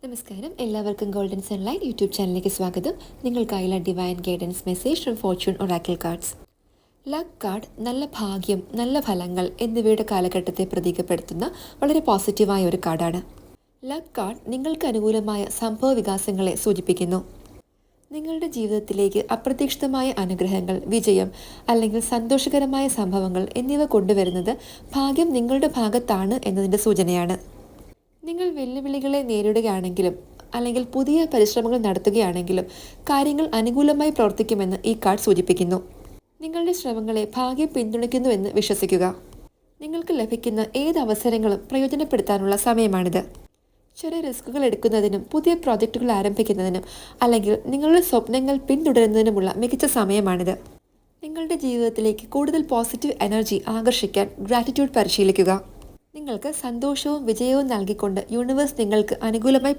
നമസ്കാരം, എല്ലാവർക്കും golden sunlight YouTube ചാനലിലേക്ക് സ്വാഗതം. നിങ്ങൾക്കായുള്ള divine guidance message from fortune oracle cards. Luck card നല്ല ഭാഗ്യം, നല്ല ഫലങ്ങൾ എന്നിവയുടെ കാലഘട്ടത്തെ പ്രതീകപ്പെടുത്തുന്ന വളരെ പോസിറ്റീവായ ഒരു കാർഡാണ്. ലക്ക് കാർഡ് നിങ്ങൾക്ക് അനുകൂലമായ സംഭവ വികാസങ്ങളെ സൂചിപ്പിക്കുന്നു. നിങ്ങളുടെ ജീവിതത്തിലേക്ക് അപ്രതീക്ഷിതമായ അനുഗ്രഹങ്ങൾ, വിജയം അല്ലെങ്കിൽ സന്തോഷകരമായ സംഭവങ്ങൾ എന്നിവ കൊണ്ടുവരുന്നത് ഭാഗ്യം നിങ്ങളുടെ ഭാഗത്താണ് എന്നതിൻ്റെ സൂചനയാണ്. നിങ്ങൾ വെല്ലുവിളികളെ നേരിടുകയാണെങ്കിലും അല്ലെങ്കിൽ പുതിയ പരിശ്രമങ്ങൾ നടത്തുകയാണെങ്കിലും കാര്യങ്ങൾ അനുകൂലമായി പ്രവർത്തിക്കുമെന്ന് ഈ കാർഡ് സൂചിപ്പിക്കുന്നു. നിങ്ങളുടെ ശ്രമങ്ങളെ ഭാഗ്യം പിന്തുണയ്ക്കുന്നുവെന്ന് വിശ്വസിക്കുക. നിങ്ങൾക്ക് ലഭിക്കുന്ന ഏത് അവസരങ്ങളും പ്രയോജനപ്പെടുത്താനുള്ള സമയമാണിത്. ചെറിയ റിസ്കുകൾ എടുക്കുന്നതിനും പുതിയ പ്രോജക്റ്റുകൾ ആരംഭിക്കുന്നതിനും അല്ലെങ്കിൽ നിങ്ങളുടെ സ്വപ്നങ്ങൾ പിന്തുടരുന്നതിനുമുള്ള മികച്ച സമയമാണിത്. നിങ്ങളുടെ ജീവിതത്തിലേക്ക് കൂടുതൽ പോസിറ്റീവ് എനർജി ആകർഷിക്കാൻ ഗ്രാറ്റിറ്റ്യൂഡ് പരിശീലിക്കുക. നിങ്ങൾക്ക് സന്തോഷവും വിജയവും നൽകിക്കൊണ്ട് യൂണിവേഴ്സ് നിങ്ങൾക്ക് അനുകൂലമായി